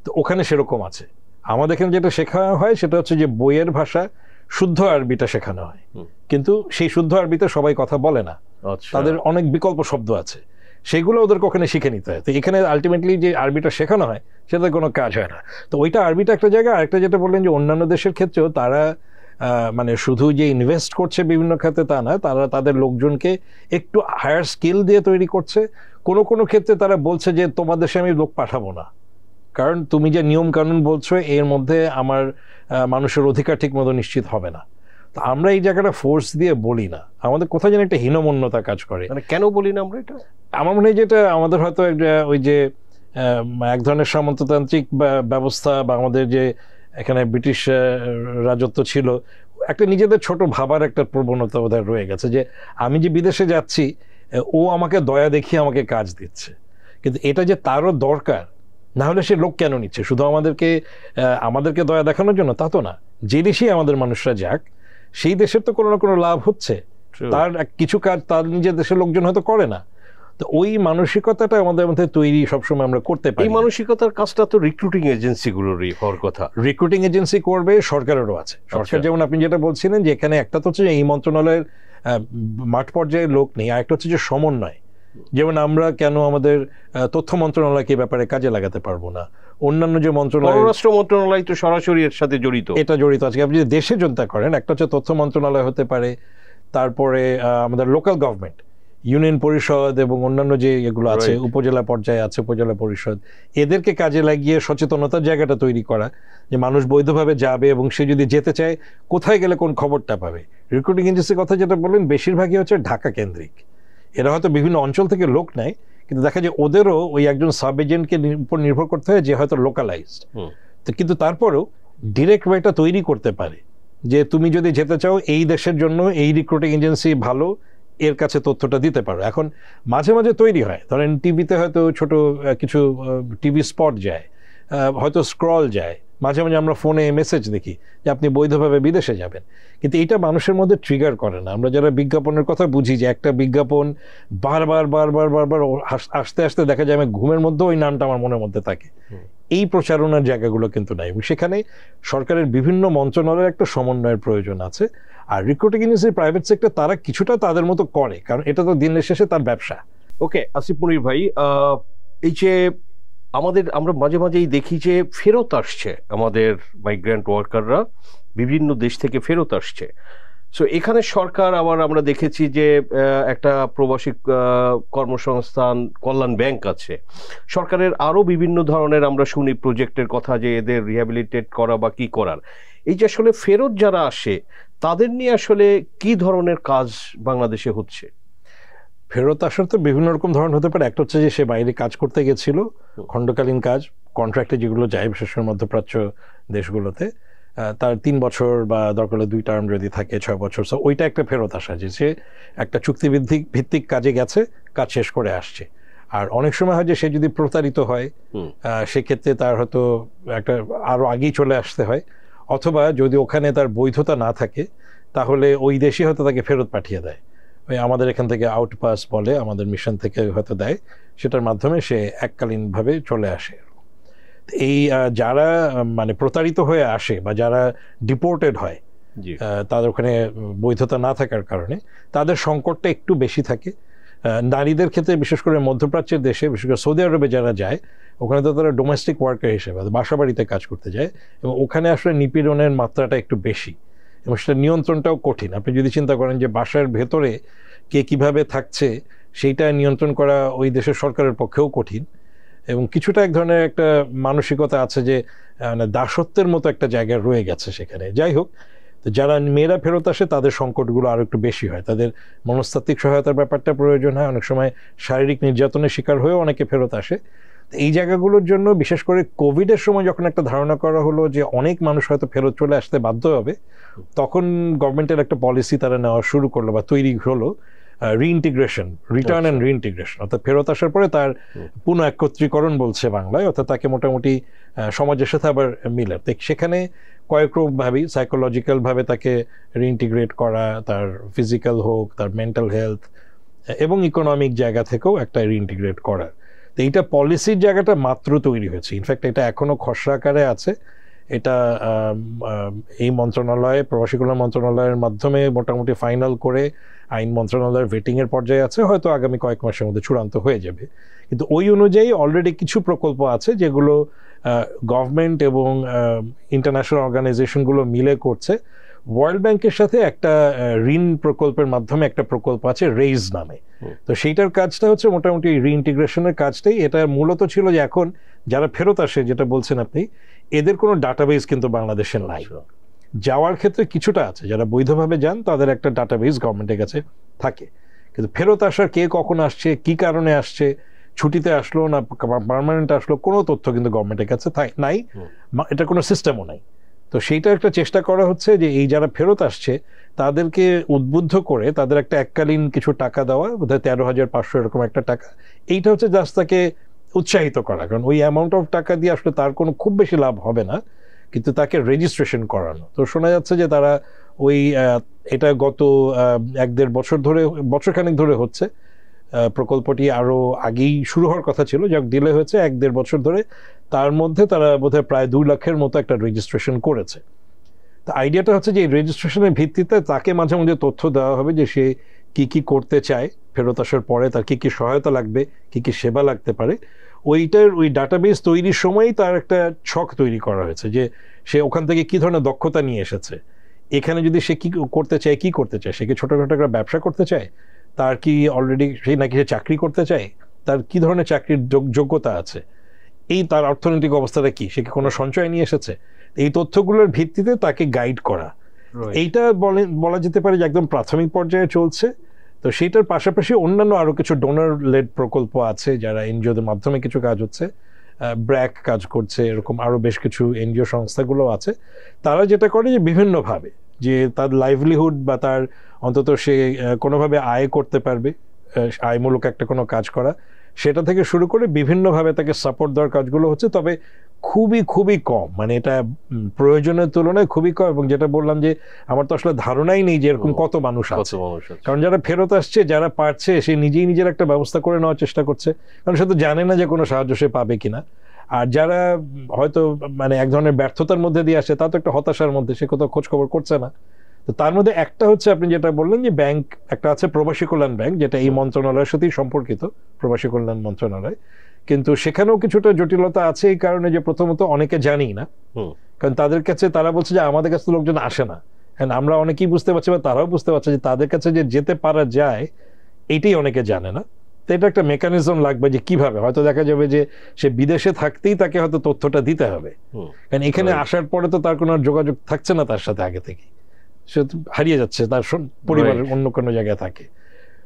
তো ওখানে সেরকম আছে। আমাদের এখানে যেটা শেখা হয় সেটা হচ্ছে যে বইয়ের ভাষা শুদ্ধ আরবিটা শেখানো হয়, কিন্তু সেই শুদ্ধ আরবিতে সবাই কথা বলে না, তাদের অনেক বিকল্প শব্দ আছে, সেগুলো ওদেরকে ওখানে শিখে নিতে হয়। তো এখানে আলটিমেটলি যে আরবিটা শেখানো হয় সেটাতে কোনো কাজ হয় না। তো ওইটা আরবিটা একটা জায়গা। আরেকটা যেটা বললেন যে অন্যান্য দেশের ক্ষেত্রেও তারা মানে শুধু যে ইনভেস্ট করছে বিভিন্ন খাতে তা না, তারা তাদের লোকজনকে একটু হায়ার স্কিল দিয়ে তৈরি করছে। কোনো কোনো ক্ষেত্রে তারা বলছে যে তোমার দেশে আমি লোক পাঠাবো না, কারণ তুমি যে নিয়ম কানুন বলছো এর মধ্যে আমার মানুষের অধিকার ঠিক মতো নিশ্চিত হবে না। তো আমরা এই জায়গাটা ফোর্স দিয়ে বলি না, আমাদের কোথায় যেন একটা হীনমন্যতা কাজ করে। মানে কেন বলি না আমরা এটা? আমার মনে হয় যেটা আমাদের হয়তো ওই যে এক ধরনের সামন্ততান্ত্রিক ব্যবস্থা, বা আমাদের যে এখানে ব্রিটিশ রাজত্ব ছিল, একটা নিজেদের ছোট ভাবার একটা প্রবণতা ওদের রয়ে গেছে, যে আমি যে বিদেশে যাচ্ছি ও আমাকে দয়া দেখিয়ে আমাকে কাজ দিচ্ছে, কিন্তু এটা যে তারও দরকার, না হলে সে লোক কেন নিচ্ছে? শুধু আমাদেরকে দয়া দেখানোর জন্য তা তো না। যে দেশেই আমাদের মানুষরা যাক, সেই দেশের তো কোনো না কোনো লাভ হচ্ছে, তার কিছু কাজ তার নিজের দেশের লোকজন হয়তো করে না। তো ওই মানসিকতাটা আমাদের মধ্যে তৈরি সবসময় আমরা করতে পারি। এই মানসিকতার কাজটা তো রিক্রুটিং এজেন্সিগুলোরই হওয়ার কথা। রিক্রুটিং এজেন্সি করবে, সরকারেরও আছে। সরকার যেমন আপনি যেটা বলছিলেন যে এখানে একটা তো হচ্ছে এই মন্ত্রণালয়ের মাঠ পর্যায়ে লোক নেই, আর একটা হচ্ছে যে সমন্বয়। যেমন আমরা কেন আমাদের তথ্য মন্ত্রণালয়কে ব্যাপারে কাজে লাগাতে পারবো না? অন্যান্য যে মন্ত্রণালয়, পররাষ্ট্র মন্ত্রণালয় তো সরাসরি এর সাথে জড়িত, এটা জড়িত আছে। আপনি যদি দেশে চিন্তা করেন, একটা হচ্ছে তথ্য মন্ত্রণালয় হতে পারে, তারপরে আমাদের লোকাল গভর্নমেন্ট, ইউনিয়ন পরিষদ এবং অন্যান্য যে এগুলো আছে উপজেলা পর্যায়ে আছে, উপজেলা পরিষদ, এদেরকে কাজে লাগিয়ে সচেতনতার জায়গাটা তৈরি করা, যে মানুষ বৈধভাবে যাবে এবং সে যদি যেতে চায় কোথায় গেলে কোন খবরটা পাবে। রিক্রুটিং এজেন্সির কথা যেটা বললেন বেশিরভাগই হচ্ছে ঢাকা কেন্দ্রিক। এরা হয়তো বিভিন্ন অঞ্চল থেকে লোক নেয়, কিন্তু দেখা যায় ওদেরও ওই একজন সাব এজেন্টকে উপর নির্ভর করতে হয় যে হয়তো লোকালাইজড, কিন্তু তারপরেও ডিরেক্ট ওয়েটা তৈরি করতে পারে যে তুমি যদি যেতে চাও এই দেশের জন্য এই রিক্রুটিং এজেন্সি ভালো, এর কাছে তথ্যটা দিতে পারো। এখন মাঝে মাঝে তৈরি হয়, ধরেন টিভিতে হয়তো ছোট কিছু টিভি স্পট যায়, হয়তো স্ক্রল যায়, মাঝে মাঝে আমরা ফোনে মেসেজ দেখি যে আপনি বৈধভাবে বিদেশে যাবেন, কিন্তু এইটা মানুষের মধ্যে ট্রিগার করে না। আমরা যারা বিজ্ঞাপনের কথা বুঝি যে একটা বিজ্ঞাপন বারবার বারবার বারবার আসতে আসতে দেখা যায় আমি ঘুমের মধ্যে ওই নামটা আমার মনের মধ্যে থাকে, এই প্রচারণার জায়গাগুলো কিন্তু নাই। এবং সেখানে সরকারের বিভিন্ন মন্ত্রণালয়ের একটা সমন্বয়ের প্রয়োজন আছে। আর রিক্রুটিং এজেন্সি প্রাইভেট সেক্টর তারা কিছুটা তাদের মতো করে, কারণ এটা তো দিনের শেষে তার ব্যবসা। ওকে, আসিফ মনির ভাই, এই যে আমরা মাঝে মাঝেই দেখি যে ফেরত আসছে আমাদের মাইগ্রেন্ট ওয়ার্কাররা, বিভিন্ন দেশ থেকে ফেরত আসছে। সো এখানে সরকার, আবার আমরা দেখেছি যে একটা প্রবাসী কর্মসংস্থান কল্যাণ ব্যাংক আছে, সরকারের আরো বিভিন্ন ধরনের আমরা শুনি প্রজেক্টের কথা যে এদের রিহ্যাবিলিটেট করা বা কি করার। এই যে আসলে ফেরত যারা আসে তাদের নিয়ে আসলে কি ধরনের কাজ বাংলাদেশে হচ্ছে? ফেরত আসার তো বিভিন্ন রকম ধরন হতে পারে। একটা হচ্ছে যে সে বাইরে কাজ করতে গেছিল, খণ্ডকালীন কাজ, কন্ট্রাক্টে যেগুলো যায় বিশেষ করে মধ্যপ্রাচ্য দেশগুলোতে, তার 3 বছর বা দরকার হলে 2 টার্ম যদি থাকে 6 বছর, ওইটা একটা ফেরত আসা, যে সে একটা চুক্তিভিত্তিক কাজে গেছে, কাজ শেষ করে আসছে। আর অনেক সময় হয় যে সে যদি প্রতারিত হয় সেক্ষেত্রে তার হয়তো একটা আরো আগেই চলে আসতে হয়, অথবা যদি ওখানে তার বৈধতা না থাকে তাহলে ওই দেশে হয়তো তাকে ফেরত পাঠিয়ে দেয়। ওই আমাদের এখান থেকে আউটপাস বলে, আমাদের মিশন থেকে হয়তো দেয়, সেটার মাধ্যমে সে এককালীনভাবে চলে আসে। এই যারা মানে প্রতারিত হয়ে আসে বা যারা ডিপোর্টেড হয়, তাদের ওখানে বৈধতা না থাকার কারণে তাদের সংকটটা একটু বেশি থাকে। নারীদের ক্ষেত্রে বিশেষ করে মধ্যপ্রাচ্যের দেশে, বিশেষ করে সৌদি আরবে যারা যায়, ওখানে তো তারা ডোমেস্টিক ওয়ার্কার হিসেবে বাসা বাড়িতে কাজ করতে যায়, এবং ওখানে আসলে নিপীড়নের মাত্রাটা একটু বেশি এবং সেটা নিয়ন্ত্রণটাও কঠিন। আপনি যদি চিন্তা করেন যে বাসার ভেতরে কে কিভাবে থাকছে সেইটা নিয়ন্ত্রণ করা ওই দেশের সরকারের পক্ষেও কঠিন, এবং কিছুটা এক ধরনের একটা মানসিকতা আছে যে মানে দাসত্বের মতো একটা জায়গায় রয়ে গেছে সেখানে। যাই হোক, যারা মেয়েরা ফেরত আসে তাদের সংকটগুলো আরো একটু বেশি হয়, তাদের মনস্তাত্ত্বিক সহায়তার ব্যাপারটা প্রয়োজন হয়, অনেক সময় শারীরিক নির্যাতনের শিকার হয়েও অনেকে ফেরত আসে। এই জায়গাগুলোর জন্য বিশেষ করে কোভিডের সময় যখন একটা ধারণা করা হলো যে অনেক মানুষ হয়তো ফেরত চলে আসতে বাধ্য হবে, তখন গভর্নমেন্টের একটা পলিসি তারা নেওয়া শুরু করলো বা তৈরি হলো রিইন্টিগ্রেশন, রিটার্ন অ্যান্ড রিইন্টিগ্রেশন, অর্থাৎ ফেরত আসার পরে তার পুনঃ একত্রীকরণ বলছে বাংলায়, অর্থাৎ তাকে মোটামুটি সমাজের সাথে আবার মিলে। সেখানে কয়েক রকমভাবেই সাইকোলজিক্যাল ভাবে তাকে রিইন্টিগ্রেট করা, তার ফিজিক্যাল হোক, তার মেন্টাল হেলথ এবং ইকোনমিক জায়গা থেকেও একটা রিইন্টিগ্রেট করা। তো এইটা পলিসির জায়গাটা মাত্র তৈরি হয়েছে, ইনফ্যাক্ট এটা এখনো খসড়া আকারে আছে। এটা এই মন্ত্রণালয়ে, প্রবাসী কল্যাণ মন্ত্রণালয়ের মাধ্যমে মোটামুটি ফাইনাল করে আইন মন্ত্রণালয়ের ভেটিং এর পর্যায়ে আছে, হয়তো আগামী কয়েক মাসের মধ্যে চূড়ান্ত হয়ে যাবে। কিন্তু ওই অনুযায়ী অলরেডি কিছু প্রকল্প আছে যেগুলো গভর্নমেন্ট এবং ইন্টারন্যাশনাল অর্গানাইজেশনগুলো মিলে করছে। ওয়ার্ল্ড ব্যাংকের সাথে একটা ঋণ প্রকল্পের মাধ্যমে একটা প্রকল্প আছে রেইজ নামে। তো সেইটার কাজটা হচ্ছে মোটামুটি রিইন্টিগ্রেশনের কাজটাই। এটা মূলত ছিল যে এখন যারা ফেরত আসে, যেটা বলছেন আপনি, এদের কোনো ডাটাবেস কিন্তু বাংলাদেশে নাই। যাওয়ার ক্ষেত্রে কিছুটা আছে, যারা বৈধভাবে যান তাদের একটা ডাটাবেস গভর্নমেন্টের কাছে থাকে, কিন্তু ফেরত আসার কে কখন আসছে, কি কারণে আসছে, ছুটিতে আসলো না পার্মানেন্ট আসলো, কোনো তথ্য কিন্তু গভর্নমেন্টের কাছে নাই, এটা কোনো সিস্টেমও নাই। তো সেইটা একটা চেষ্টা করা হচ্ছে যে এই যারা ফেরত আসছে তাদেরকে উদ্বুদ্ধ করে তাদের একটা এককালীন কিছু টাকা দেওয়া, বোধহয় 13,500 এরকম একটা টাকা। এইটা হচ্ছে জাস্ট তাকে উৎসাহিত করা, কারণ ওই অ্যামাউন্ট অফ টাকা দিয়ে আসলে তার কোনো খুব বেশি লাভ হবে না, কিন্তু তাকে রেজিস্ট্রেশন করানো। তো শোনা যাচ্ছে যে তারা ওই এটা গত 1-1.5 বছর ধরে, বছরখানেক ধরে হচ্ছে। প্রকল্পটি আরো আগেই শুরু হওয়ার কথা ছিল, যাক ডিলে হয়েছে 1-1.5 বছর ধরে। তার মধ্যে তারা বোধহয় প্রায় 2 লাখের মতো একটা রেজিস্ট্রেশন করেছে। তো আইডিয়াটা হচ্ছে যে এই রেজিস্ট্রেশনের ভিত্তিতে তাকে মাঝে মাঝে তথ্য দেওয়া হবে যে সে কি কি করতে চায় ফেরত আসার পরে, তার কি কি সহায়তা লাগবে, কি কি সেবা লাগতে পারে। ওইটার ওই ডাটাবেস তৈরির সময়ই তার একটা ছক তৈরি করা হয়েছে যে সে ওখান থেকে কি ধরনের দক্ষতা নিয়ে এসেছে, এখানে যদি সে কি করতে চায়, সে কি ছোটখাটো একটা ব্যবসা করতে চায়, তার কি অলরেডি সেই নাকি সে চাকরি করতে চায়, তার কি ধরনের চাকরির যোগ্যতা আছে, এই তার অর্থনৈতিক অবস্থাটা কি, সে কি কোনো সঞ্চয় নিয়ে এসেছে, এই তথ্যগুলোর ভিত্তিতে তাকে গাইড করা, এইটা বলা যেতে পারে যে একদম প্রাথমিক পর্যায়ে চলছে। তো সেটার পাশাপাশি অন্যান্য আরো কিছু ডোনার লেড প্রকল্প আছে, যারা এনজিওদের মাধ্যমে কিছু কাজ হচ্ছে, ব্র্যাক কাজ করছে, এরকম আরো বেশ কিছু এনজিও সংস্থাগুলো আছে। তারা যেটা করে যে বিভিন্নভাবে যে তার লাইভলিহুড বা তার অন্তত সে কোনোভাবে আয় করতে পারবে, আয়মূলক একটা কোনো কাজ করা, সেটা থেকে শুরু করে বিভিন্নভাবে তাকে সাপোর্ট দেওয়ার কাজগুলো হচ্ছে। তবে খুবই খুবই কম, মানে এটা প্রয়োজনের তুলনায় খুবই কম। এবং যেটা বললাম যে আমার তো আসলে ধারণাই নেই যে এরকম কত মানুষ আছে, কারণ যারা ফেরত আসছে, যারা পারছে, সে নিজেই নিজের একটা ব্যবস্থা করে নেওয়ার চেষ্টা করছে, কারণ সে তো জানে না যে কোনো সাহায্য সে পাবে কিনা। আর যারা হয়তো মানে এক ধরনের ব্যর্থতার মধ্যে দিয়ে আসে, তা তো একটা হতাশার মধ্যে, সে কোথাও খোঁজ খবর করছে না। তো তার মধ্যে একটা হচ্ছে আপনি যেটা বললেন যে ব্যাংক একটা আছে, প্রবাসী কল্যাণ ব্যাংক, যেটা এই মন্ত্রণালয়ের সাথেই সম্পর্কিত, প্রবাসী কল্যাণ মন্ত্রণালয়। কিন্তু সেখানেও কিছুটা জটিলতা আছে এই কারণে যে প্রথমত অনেকে জানি না, কারণ তাদের কাছে তারা বলছে যে আমাদের কাছে লোকজন আসে না। আমরা অনেকেই বুঝতে পারছি বা তারাও বুঝতে পারছে যে তাদের কাছে যে যেতে পারা যায় এইটাই অনেকে জানে না। তো এটা একটা মেকানিজম লাগবে যে কিভাবে, হয়তো দেখা যাবে যে সে বিদেশে থাকতেই তাকে হয়তো তথ্যটা দিতে হবে, কারণ এখানে আসার পরে তো তার কোনো যোগাযোগ থাকছে না তার সাথে আগে থেকে, সে হারিয়ে যাচ্ছে, তার পরিবারের অন্য কোনো জায়গায় থাকে।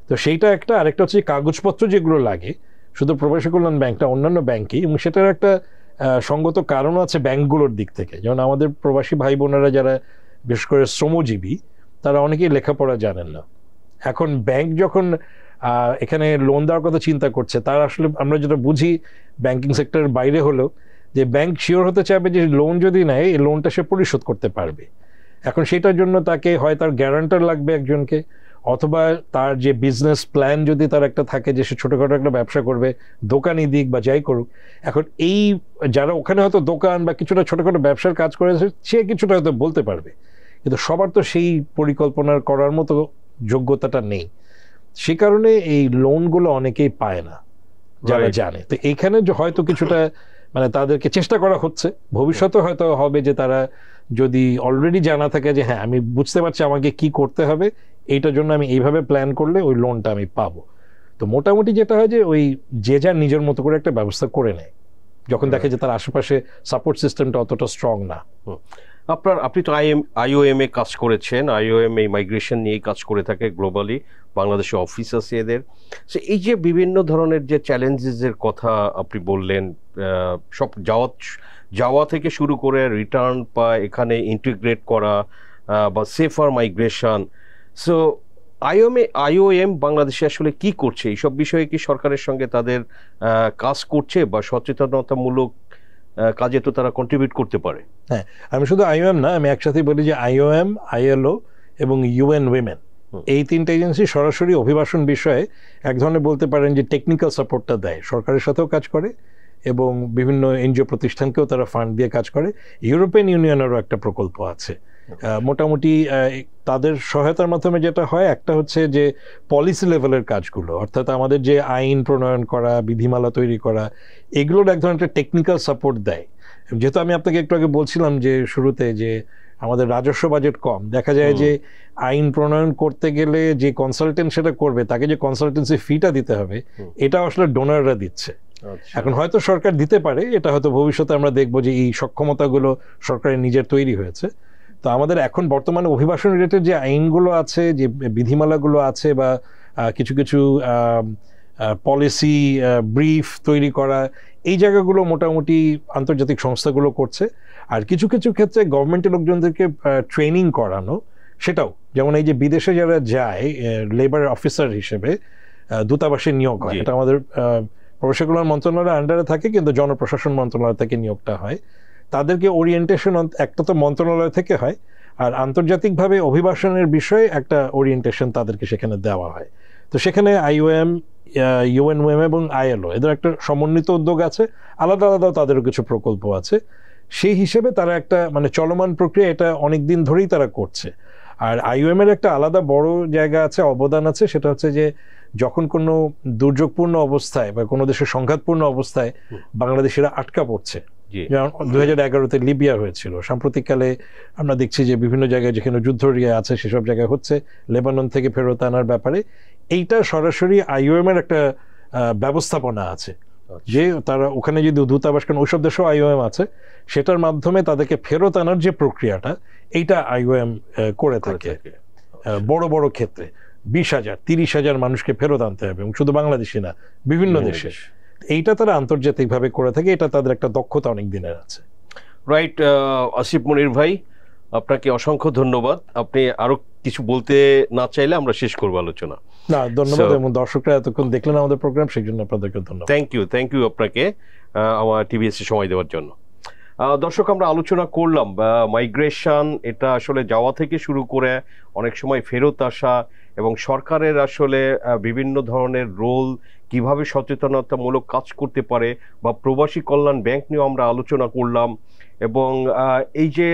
তো সেইটা একটা। আরেকটা হচ্ছে কাগজপত্র যেগুলো লাগে শুধু প্রবাসী কল্যাণ ব্যাংকটা, অন্যান্য ব্যাংকই, এবং সেটার একটা সঙ্গত কারণও আছে ব্যাংকগুলোর দিক থেকে। যেমন আমাদের প্রবাসী ভাই বোনেরা যারা বিশেষ করে শ্রমজীবী, তারা অনেকেই লেখাপড়া জানেন না। এখন ব্যাংক যখন এখানে লোন দেওয়ার কথা চিন্তা করছে, তার আসলে আমরা যেটা বুঝি ব্যাংকিং সেক্টরের বাইরে হলেও, যে ব্যাংক শিওর হতে চাইবে যে লোন যদি নেয় এই লোনটা সে পরিশোধ করতে পারবে। এখন সেটার জন্য তাকে হয় তার গ্যারান্টার লাগবে একজনকে, অথবা তার যে বিজনেস প্ল্যান যদি তার একটা থাকে যে সে ছোটখাটো একটা ব্যবসা করবে, দোকানই দিক বা যাই করুক। এখন এই যারা ওখানে হয়তো দোকান বা কিছুটা ছোটখাটো ব্যবসার কাজ করেছে, সে কিছুটা হয়তো বলতে পারবে, কিন্তু সবার তো সেই পরিকল্পনা করার মতো যোগ্যতাটা নেই। সে কারণে এই লোনগুলো অনেকেই পায় না যারা জানে। তো এইখানে হয়তো কিছুটা মানে তাদেরকে চেষ্টা করা হচ্ছে, ভবিষ্যতে হয়তো হবে যে তারা যদি অলরেডি জানা থাকে যে হ্যাঁ আমি বুঝতে পারছি আমাকে কি করতে হবে, এইটার জন্য আমি এইভাবে প্ল্যান করলে ওই লোনটা আমি পাবো। তো মোটামুটি যেটা হয় যে ওই যে যার নিজের মতো করে একটা ব্যবস্থা করে নেয় যখন দেখে যে তার আশেপাশে সাপোর্ট সিস্টেমটা অতটা স্ট্রং না। আপনি তো আইওএম এ কাজ করেছেন, আইওএম এই মাইগ্রেশন নিয়েই কাজ করে থাকে গ্লোবালি, বাংলাদেশে অফিস আছে এদের। সো এই যে বিভিন্ন ধরনের যে চ্যালেঞ্জেসের কথা আপনি বললেন, সব যাওয়া থেকে শুরু করে রিটার্ন বা এখানে ইন্টিগ্রেট করা বা সেফার মাইগ্রেশন, সো আইওএম বাংলাদেশে আসলে কি করছে এইসব বিষয়ে? কি সরকারের সঙ্গে তাদের কাজ করছে বা সচেতনতামূলক কাজে তো তারা কন্ট্রিবিউট করতে পারে? হ্যাঁ, আমি শুধু আইওএম না, আমি একসাথেই বলি যে আইওএম, আইএলও এবং ইউএন উইমেন, এই তিনটা এজেন্সি সরাসরি অভিবাসন বিষয়ে এক ধরনের বলতে পারেন যে টেকনিক্যাল সাপোর্টটা দেয়, সরকারের সাথেও কাজ করে এবং বিভিন্ন এনজিও প্রতিষ্ঠানকেও তারা ফান্ড দিয়ে কাজ করে। ইউরোপিয়ান ইউনিয়নেরও একটা প্রকল্প আছে। মোটামুটি তাদের সহায়তার মাধ্যমে যেটা হয়, একটা হচ্ছে যে পলিসি লেভেলের কাজগুলো, অর্থাৎ আমাদের যে আইন প্রণয়ন করা, বিধিমালা তৈরি করা, এগুলোর এক ধরনের একটা টেকনিক্যাল সাপোর্ট দেয়। যেহেতু আমি আপনাকে একটু আগে বলছিলাম যে শুরুতে যে আমাদের রাজস্ব বাজেট কম, দেখা যায় যে আইন প্রণয়ন করতে গেলে যে কনসালটেন্ট সেটা করবে, তাকে যে কনসালটেন্সি ফিটা দিতে হবে, এটা আসলে ডোনাররা দিচ্ছে। এখন হয়তো সরকার দিতে পারে, এটা হয়তো ভবিষ্যতে আমরা দেখবো যে এই সক্ষমতাগুলো সরকারের নিজের তৈরি হয়েছে। তো আমাদের এখন বর্তমানে অভিবাসন রিলেটেড যে আইনগুলো আছে, যে বিধিমালাগুলো আছে, বা কিছু কিছু পলিসি ব্রিফ তৈরি করা, এই জায়গাগুলো মোটামুটি আন্তর্জাতিক সংস্থাগুলো করছে। আর কিছু কিছু ক্ষেত্রে গভর্নমেন্টের লোকজনদেরকে ট্রেনিং করানো, সেটাও যেমন এই যে বিদেশে যারা যায় লেবার অফিসার হিসেবে দূতাবাসে নিয়োগ হয়, এটা আমাদের প্রবাসী কল্যাণ মন্ত্রণালয়ের আন্ডারে থাকে, কিন্তু জনপ্রশাসন মন্ত্রণালয় থেকে নিয়োগটা হয়। তাদেরকে ওরিয়েন্টেশন একটা তো মন্ত্রণালয় থেকে হয়, আর আন্তর্জাতিকভাবে অভিবাসনের বিষয়ে একটা ওরিয়েন্টেশন তাদেরকে সেখানে দেওয়া হয়। তো সেখানে আইওএম, ইউএনওএম এবং আইএলও এদের একটা সমন্বিত উদ্যোগ আছে, আলাদা আলাদাও তাদেরও কিছু প্রকল্প আছে। সেই হিসেবে তারা একটা মানে চলমান প্রক্রিয়া, এটা অনেক দিন ধরেই তারা করছে। আর আইওএম এর একটা আলাদা বড় জায়গা আছে, অবদান আছে, সেটা হচ্ছে যে যখন কোনো দুর্যোগপূর্ণ অবস্থায় বা কোনো দেশের সংঘাতপূর্ণ অবস্থায় বাংলাদেশিরা আটকা পড়ছে, যেমন 2011-তে লিবিয়া হয়েছিল, সাম্প্রতিককালে আমরা দেখছি যে বিভিন্ন জায়গায় যেখানে যুদ্ধ আছে সেসব জায়গায় হচ্ছে, লেবানন থেকে ফেরত আনার ব্যাপারে এইটা সরাসরি IOM এর একটা ব্যবস্থাপনা আছে, যে তারা ওখানে যদি দূতাবাস, কারণ ওইসব দেশেও IOM আছে, সেটার মাধ্যমে তাদেরকে ফেরত আনার যে প্রক্রিয়াটা, এইটা IOM করে থাকে। বড় বড় ক্ষেত্রে 20,000 30,000 মানুষকে ফেরত আনতে হবে, এবং শুধু বাংলাদেশি না, বিভিন্ন দেশে। এইটা তারা আন্তর্জাতিকভাবে করে থাকে, এটা তাদের একটা দক্ষতা অনেক দিনের আছে। রাইট, আসিফ মনির ভাই, আপনাকে অসংখ্য ধন্যবাদ। আপনি আরো কিছু বলতে না চাইলে আমরা শেষ করব আলোচনা। না, ধন্যবাদ, এবং দর্শকরা এতক্ষণ দেখলেন আমাদের প্রোগ্রাম, সেই জন্য আপনাদেরকে ধন্যবাদ। থ্যাংক ইউ আপনাকে আমার TBS সময় দেওয়ার জন্য। দর্শক, আমরা আলোচনা করলাম মাইগ্রেশন, এটা আসলে যাওয়া থেকে শুরু করে অনেক সময় ফেরত আসা, এবং সরকারের আসলে বিভিন্ন ধরনের রোল, কিভাবে সচেতনতামূলক কাজ করতে পারে, বা প্রবাসী কল্যাণ ব্যাংক নিয়েও আমরা আলোচনা করলাম। এবং এই যে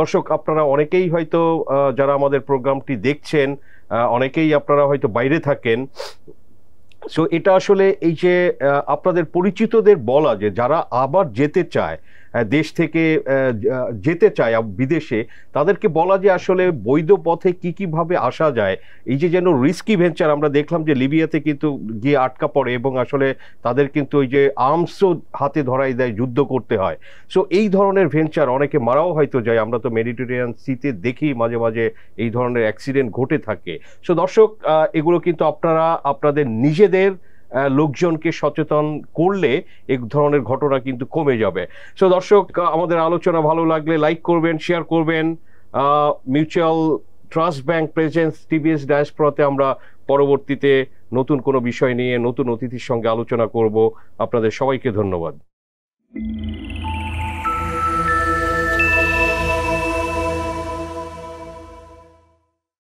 দর্শক, আপনারা অনেকেই হয়তো যারা আমাদের প্রোগ্রামটি দেখছেন, অনেকেই আপনারা হয়তো বাইরে থাকেন। সো এটা আসলে এই যে আপনাদের পরিচিতদের বলা, যে যারা আবার যেতে চায়, দেশ থেকে যেতে চায় বিদেশে, তাদেরকে বলা যে আসলে বৈধ পথে কিভাবে আসা যায়। এই যে যেন রিস্কি ভেঞ্চার, আমরা দেখলাম যে লিবিয়াতে কিন্তু গিয়ে আটকা পড়ে, এবং আসলে তাদের কিন্তু ওই যে আর্মসও হাতে ধরাই দেয়, যুদ্ধ করতে হয়। সো এই ধরনের ভেঞ্চার, অনেকে মারাও হয়তো যায়। আমরা তো মেডিটেরিয়ান সিতে দেখি মাঝে মাঝে এই ধরনের অ্যাক্সিডেন্ট ঘটে থাকে। সো দর্শক, এগুলো কিন্তু আপনারা আপনাদের নিজেদের লোকজনকে সচেতন করলে এই ধরনের ঘটনা কিন্তু কমে যাবে। সো দর্শক, আমাদের আলোচনা ভালো লাগলে লাইক করবেন, শেয়ার করবেন। Mutual trust bank presence TBS ডায়াসপোরাতে আমরা পরবর্তীতে নতুন কোনো বিষয় নিয়ে নতুন অতিথির সঙ্গে আলোচনা করব। আপনাদের সবাইকে ধন্যবাদ।